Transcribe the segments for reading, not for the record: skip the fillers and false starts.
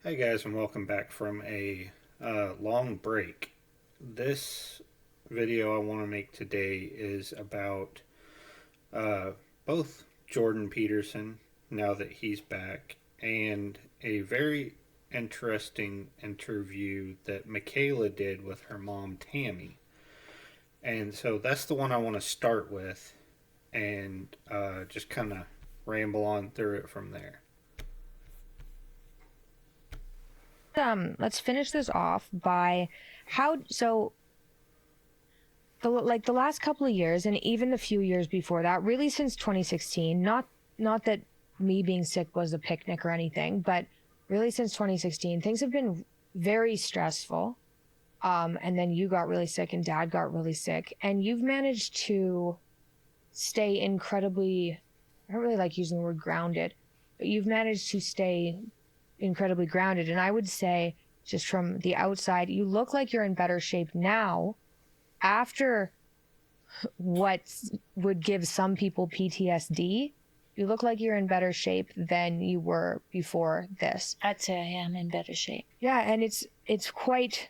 Hey guys, and welcome back from a long break. This video I want to make today is about uh, both Jordan Peterson, now that he's back, and a very interesting interview that Michaela did with her mom, Tammy. And so that's the one I want to start with and just kind of ramble on through it from there. Let's finish this off by the last couple of years and even the few years before that, really since 2016, not that me being sick was a picnic or anything, but really since 2016, things have been very stressful. And then you got really sick and dad got really sick, and you've managed to stay incredibly, I don't really like using the word grounded, but you've managed to stay incredibly grounded. And I would say, just from the outside, you look like you're in better shape now after what would give some people PTSD. You look like you're in better shape than you were before this. I'd say I am in better shape. Yeah, and it's quite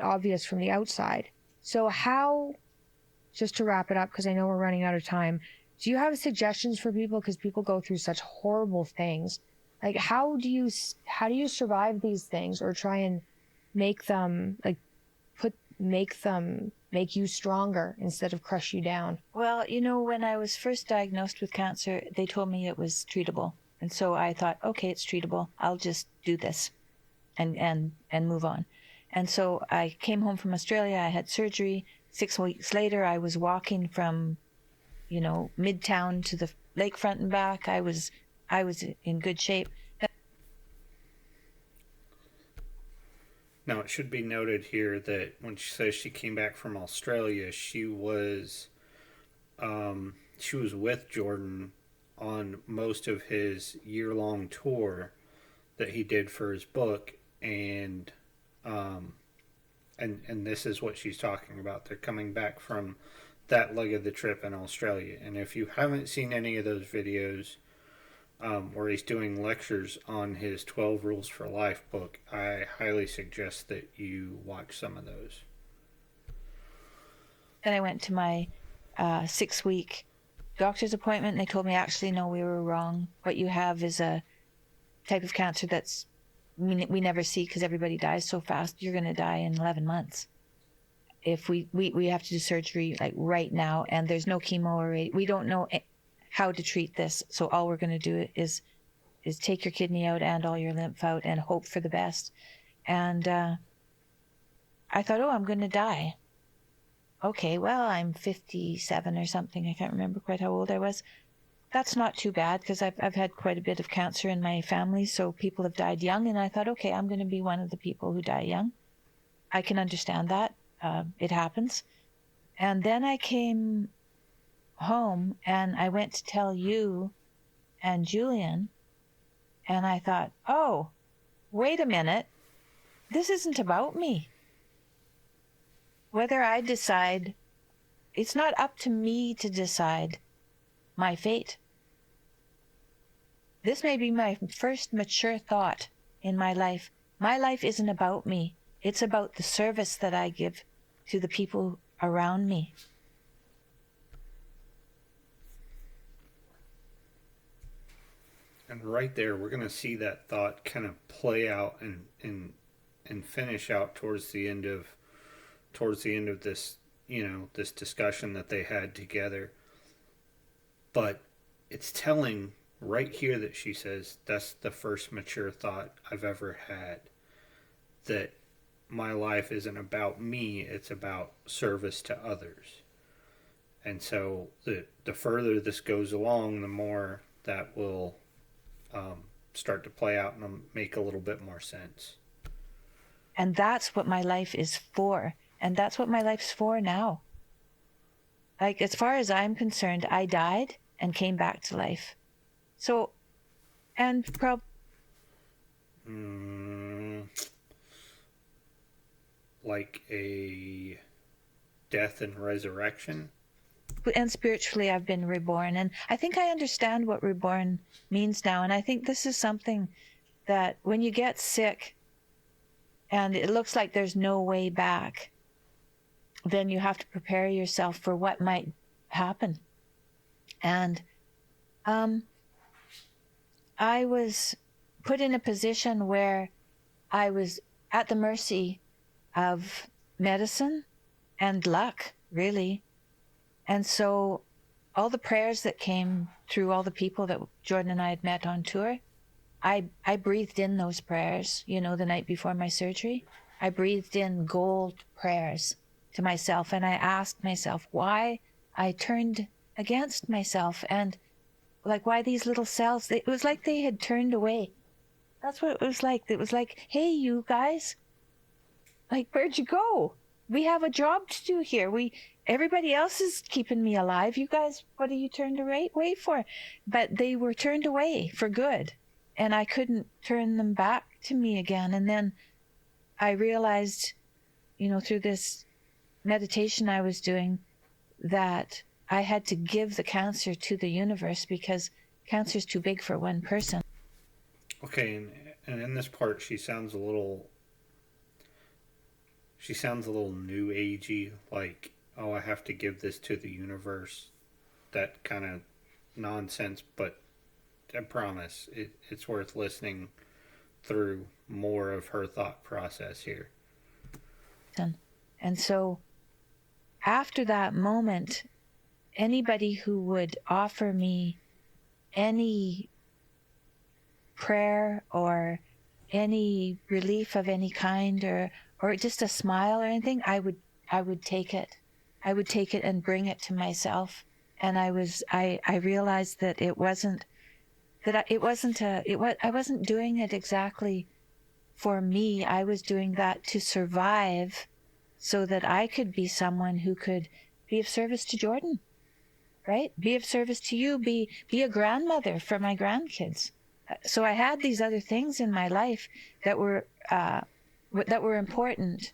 obvious from the outside. So how, just to wrap it up, because I know we're running out of time, do you have suggestions for people? Because people go through such horrible things. Like, how do you survive these things, or try and make them make you stronger instead of crush you down? Well, when I was first diagnosed with cancer, they told me it was treatable. And so I thought, okay, it's treatable. I'll just do this and move on. And so I came home from Australia. I had surgery. 6 weeks later, I was walking from, Midtown to the lakefront and back. I was in good shape. Now, it should be noted here that when she says she came back from Australia, she was with Jordan on most of his year-long tour that he did for his book, and um, and this is what she's talking about. They're coming back from that leg of the trip in Australia, and if you haven't seen any of those videos, where he's doing lectures on his 12 Rules for Life book, I highly suggest that you watch some of those. Then I went to my 6-week doctor's appointment, and they told me, actually, no, we were wrong. What you have is a type of cancer that's we never see because everybody dies so fast. You're going to die in 11 months. If we have to do surgery like right now, and there's no chemo or we don't know how to treat this. So all we're going to do is take your kidney out and all your lymph out and hope for the best. And I thought, oh, I'm going to die. Okay, well, I'm 57 or something. I can't remember quite how old I was. That's not too bad, because I've had quite a bit of cancer in my family, so people have died young. And I thought, okay, I'm going to be one of the people who die young. I can understand that. It happens. And then I came home and I went to tell you and Julian, and I thought, oh, wait a minute. This isn't about me. Whether I decide, it's not up to me to decide my fate. This may be my first mature thought in my life. My life isn't about me. It's about the service that I give to the people around me. And right there, we're going to see that thought kind of play out and finish out towards the end of this, this discussion that they had together. But it's telling right here that she says that's the first mature thought I've ever had, that my life isn't about me, it's about service to others. And so the further this goes along, the more that will start to play out and make a little bit more sense. And that's what my life is for. And that's what my life's for now. Like, as far as I'm concerned, I died and came back to life. So, and Like a death and resurrection. and spiritually, I've been reborn. And I think I understand what reborn means now. And I think this is something that when you get sick and it looks like there's no way back, then you have to prepare yourself for what might happen. And I was put in a position where I was at the mercy of medicine and luck, really. And so all the prayers that came through all the people that Jordan and I had met on tour, I breathed in those prayers, the night before my surgery. I breathed in gold prayers to myself, and I asked myself why I turned against myself, and like why these little cells, it was like they had turned away. That's what it was like. It was like, hey, you guys, like, where'd you go? We have a job to do here. Everybody else is keeping me alive. You guys, what are you turned away for? But they were turned away for good, and I couldn't turn them back to me again. And then I realized, through this meditation I was doing, that I had to give the cancer to the universe because cancer's too big for one person. Okay, and in this part, she sounds a little new agey, like, oh, I have to give this to the universe. That kind of nonsense, but I promise it's worth listening through more of her thought process here. And so after that moment, anybody who would offer me any prayer or any relief of any kind, or just a smile or anything, I would take it. I would take it and bring it to myself. And I realized that I wasn't doing it exactly for me. I was doing that to survive so that I could be someone who could be of service to Jordan, right? Be of service to you, be a grandmother for my grandkids. So I had these other things in my life that were important,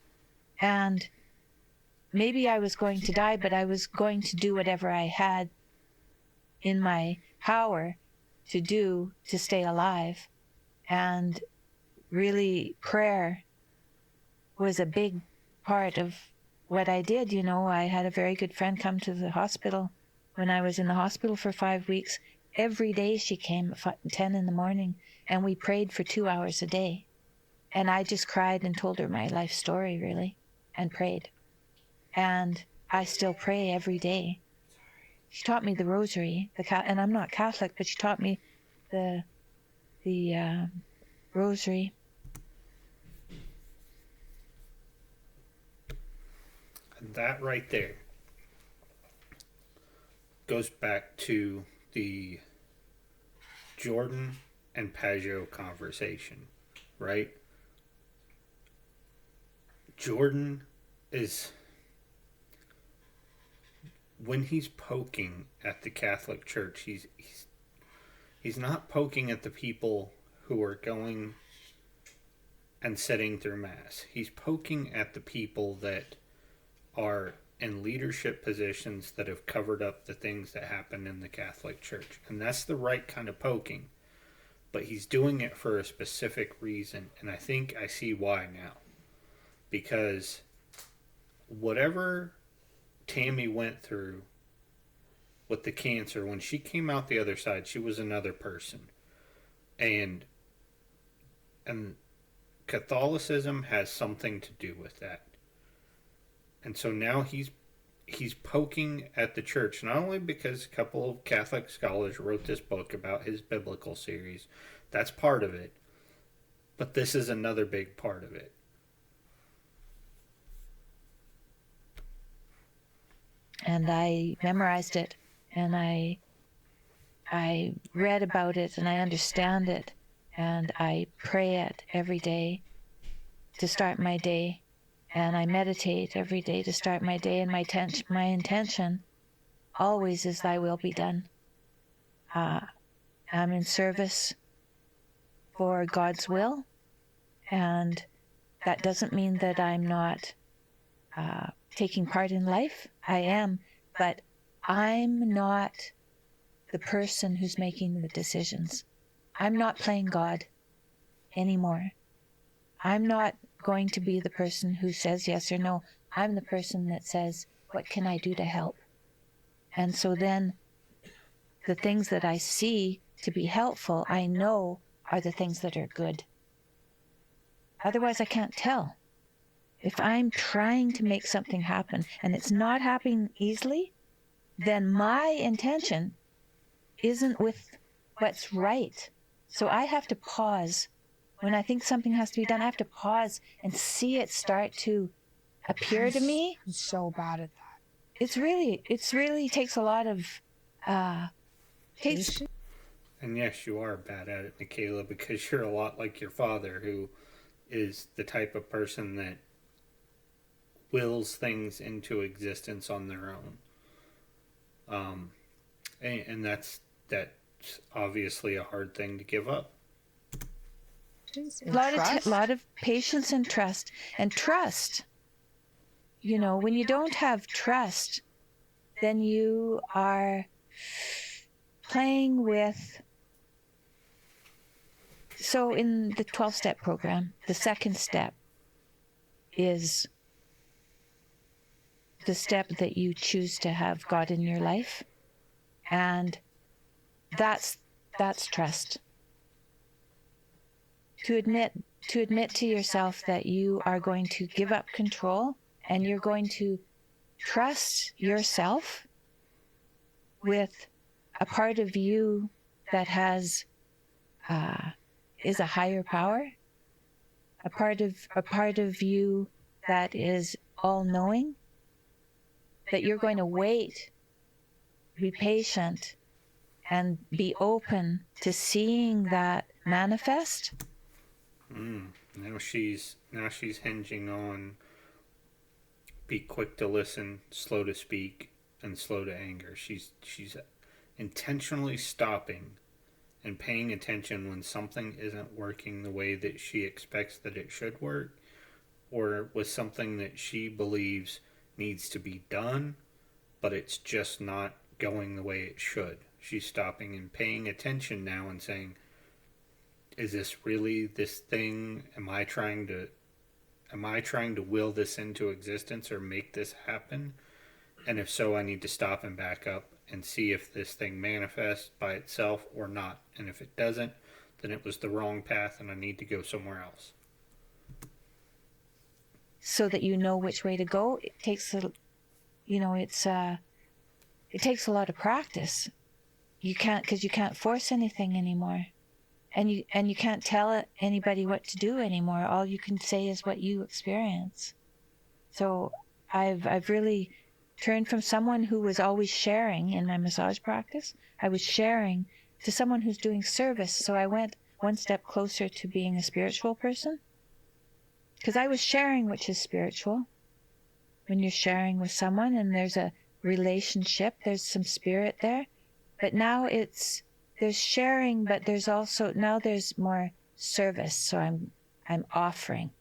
and maybe I was going to die, but I was going to do whatever I had in my power to do to stay alive. And really, prayer was a big part of what I did. I had a very good friend come to the hospital when I was in the hospital for 5 weeks. Every day she came at 10 in the morning, and we prayed for 2 hours a day. And I just cried and told her my life story, really, and prayed. And I still pray every day. She taught me the rosary, and I'm not Catholic, but she taught me the rosary. And that right there goes back to the Jordan and Pajot conversation, right? Jordan is, when he's poking at the Catholic Church, he's not poking at the people who are going and sitting through Mass. He's poking at the people that are in leadership positions that have covered up the things that happen in the Catholic Church. And that's the right kind of poking. But he's doing it for a specific reason, and I think I see why now. Because whatever Tammy went through with the cancer, when she came out the other side, she was another person. And Catholicism has something to do with that. And so now he's poking at the church, not only because a couple of Catholic scholars wrote this book about his biblical series. That's part of it. But this is another big part of it. And I memorized it, and I read about it, and I understand it, and I pray it every day to start my day. And I meditate every day to start my day, and my intention always is thy will be done. I'm in service for God's will, and that doesn't mean that I'm not taking part in life. I am, but I'm not the person who's making the decisions. I'm not playing God. anymore. I'm not going to be the person who says yes or no. I'm the person that says, what can I do to help? And so then the things that I see to be helpful, I know are the things that are good. Otherwise, I can't tell. If I'm trying to make something happen and it's not happening easily, then my intention isn't with what's right. So I have to pause. When I think something has to be done, I have to pause and see it start to appear to me. I'm so bad at that. It's really takes a lot of, takes, Patience? And yes, you are bad at it, Michaela, because you're a lot like your father, who is the type of person that wills things into existence on their own. And that's obviously a hard thing to give up. lot of patience and trust. And trust, you know, when you don't have trust, then you are playing with. So in the 12-step program, the second step is the step that you choose to have God in your life. And that's trust. To admit to yourself that you are going to give up control and you're going to trust yourself with a part of you that has is a higher power, a part of you that is all knowing, that you're going to wait, be patient, and be open to seeing that manifest. Now she's hinging on be quick to listen, slow to speak, and slow to anger. She's intentionally stopping and paying attention when something isn't working the way that she expects that it should work, or with something that she believes needs to be done, but it's just not going the way it should. She's stopping and paying attention now and saying, is this really this thing? Am I trying to will this into existence or make this happen? And if so, I need to stop and back up and see if this thing manifests by itself or not. And if it doesn't, then it was the wrong path and I need to go somewhere else. So that you know which way to go. It takes it takes a lot of practice. You can't force anything anymore. And you can't tell anybody what to do anymore. All you can say is what you experience. So I've really turned from someone who was always sharing in my massage practice. I was sharing to someone who's doing service. So I went one step closer to being a spiritual person. Because I was sharing, which is spiritual. When you're sharing with someone and there's a relationship, there's some spirit there. But now there's sharing, but there's more service. So I'm offering,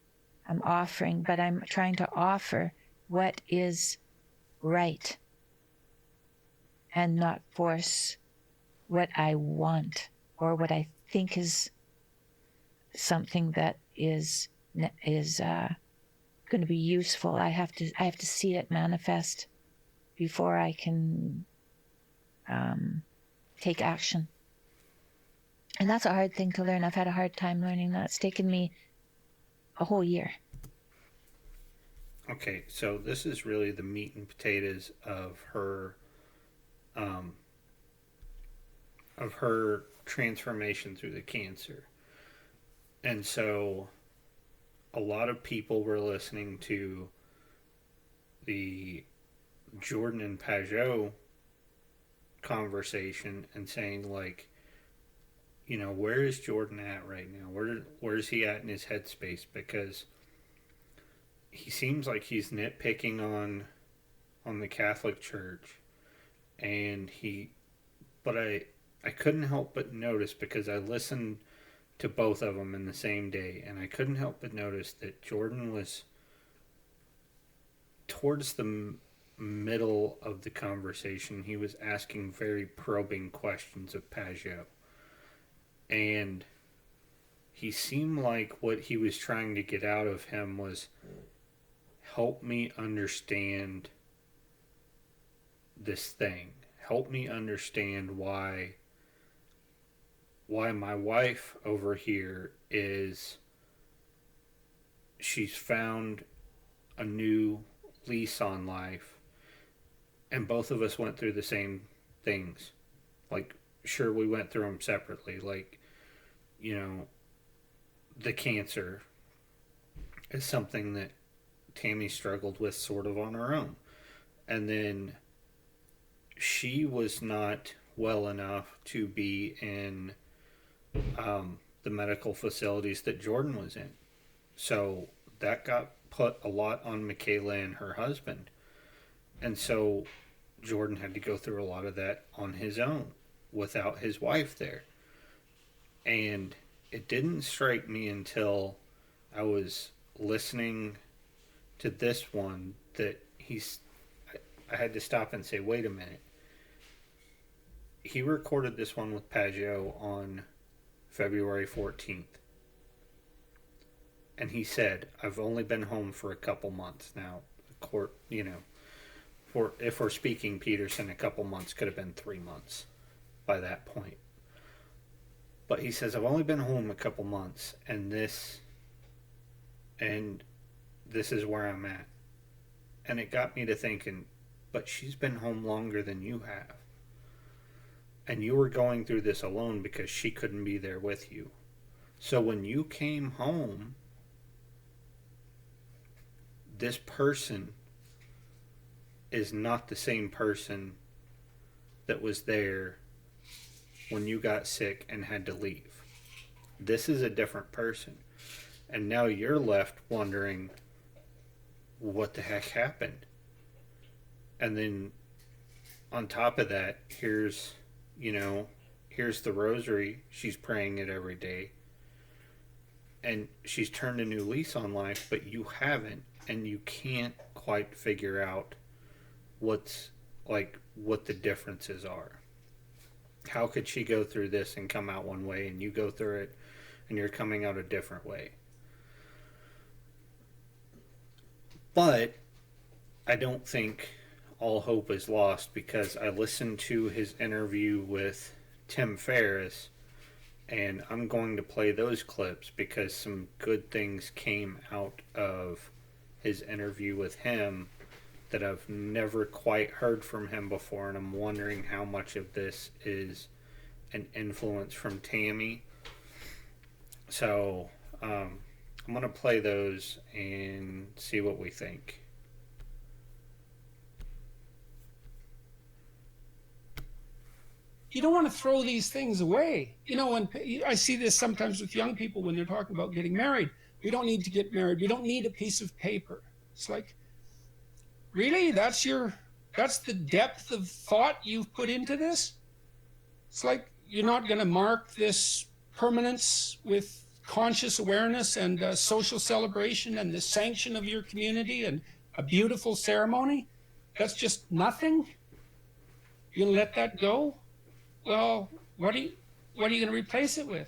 but I'm trying to offer what is right and not force what I want or what I think is something that is going to be useful. I have to see it manifest before I can take action. And that's a hard thing to learn. I've had a hard time learning that. It's taken me a whole year. Okay, so this is really the meat and potatoes of her transformation through the cancer. And so a lot of people were listening to the Jordan and Pajot conversation and saying, like, you know, where is Jordan at right now? Where is he at in his headspace? Because he seems like he's nitpicking on the Catholic Church, and but I couldn't help but notice, because I listened to both of them in the same day, and I couldn't help but notice that Jordan was towards the middle of the conversation. He was asking very probing questions of Pajot. And he seemed like what he was trying to get out of him was help me understand this thing. Help me understand why my wife over here is she's found a new lease on life, and both of us went through the same things. Like, sure, we went through them separately. Like, you know, the cancer is something that Tammy struggled with sort of on her own. And then she was not well enough to be in the medical facilities that Jordan was in. So that got put a lot on Michaela and her husband. And so Jordan had to go through a lot of that on his own without his wife there. And it didn't strike me until I was listening to this one that I had to stop and say, wait a minute. He recorded this one with Pageau on February 14th. And he said, I've only been home for a couple months now. The court, if we're speaking Peterson, a couple months could have been 3 months by that point. But he says, I've only been home a couple months, and this is where I'm at. And it got me to thinking, but she's been home longer than you have. And you were going through this alone because she couldn't be there with you. So when you came home, this person is not the same person that was there when you got sick and had to leave. This is a different person. And now you're left wondering, what the heck happened? And then on top of that, here's the rosary. She's praying it every day. And she's turned a new lease on life, but you haven't. And you can't quite figure out what the differences are. How could she go through this and come out one way, and you go through it and you're coming out a different way? But I don't think all hope is lost, because I listened to his interview with Tim Ferriss, and I'm going to play those clips because some good things came out of his interview with him that I've never quite heard from him before, and I'm wondering how much of this is an influence from Tammy. So I'm going to play those and see what we think. You don't want to throw these things away. When I see this sometimes with young people when they're talking about getting married. We don't need to get married. We don't need a piece of paper. It's like, really? That's the depth of thought you've put into this? It's like you're not going to mark this permanence with conscious awareness and social celebration and the sanction of your community and a beautiful ceremony? That's just nothing? You're going to let that go? Well, what are you going to replace it with?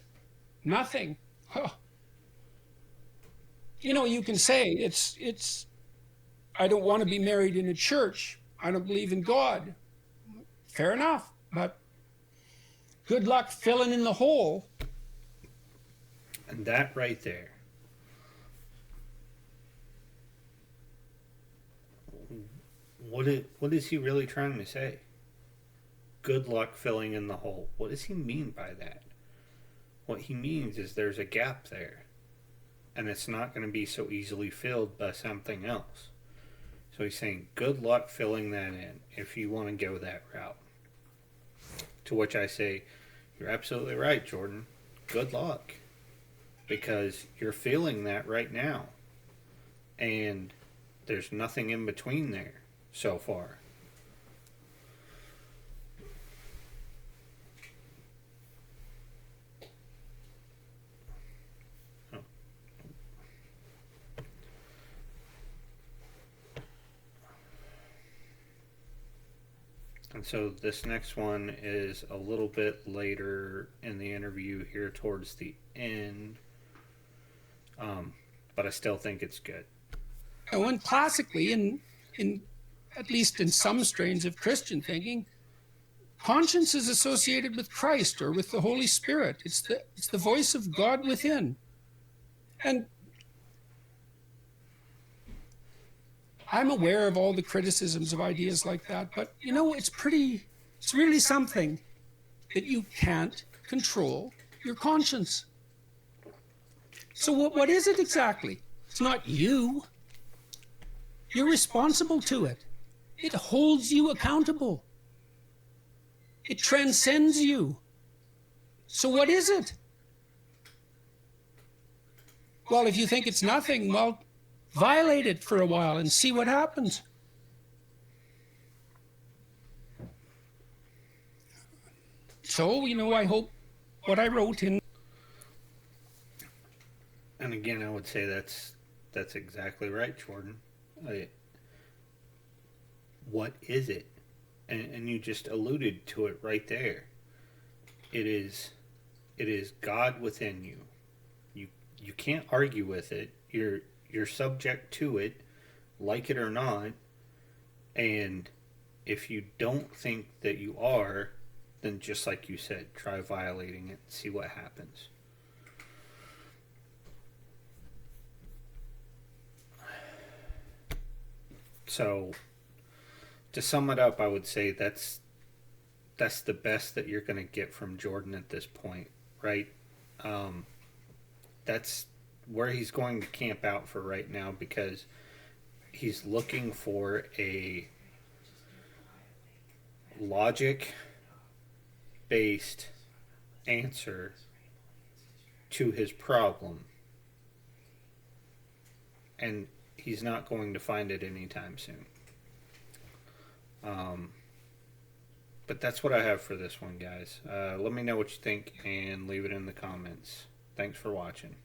Nothing. Huh. You can say it's I don't want to be married in a church. I don't believe in God. Fair enough, but good luck filling in the hole. And that right there, what is he really trying to say? Good luck filling in the hole. What does he mean by that? What he means is there's a gap there, and it's not going to be so easily filled by something else. So he's saying, good luck filling that in if you want to go that route. To which I say, you're absolutely right, Jordan. Good luck. Because you're feeling that right now. And there's nothing in between there so far. And so this next one is a little bit later in the interview here towards the end. But I still think it's good. Oh, and classically, in at least in some strains of Christian thinking, conscience is associated with Christ or with the Holy Spirit. It's the voice of God within. And I'm aware of all the criticisms of ideas like that, but it's really something that you can't control your conscience. So what is it exactly? It's not you. You're responsible to it. It holds you accountable. It transcends you. So what is it? Well, if you think it's nothing, well, violate it for a while and see what happens. So, I hope what I wrote in. And again, I would say that's exactly right, Jordan. What is it? And you just alluded to it right there. It is God within you. You can't argue with it. You're subject to it, like it or not. And if you don't think that you are, then just like you said, try violating it, see what happens. So, to sum it up, I would say that's the best that you're going to get from Jordan at this point, right? That's where he's going to camp out for right now, because he's looking for a logic-based answer to his problem, and he's not going to find it anytime soon. But that's what I have for this one, guys. Let me know what you think and leave it in the comments. Thanks for watching.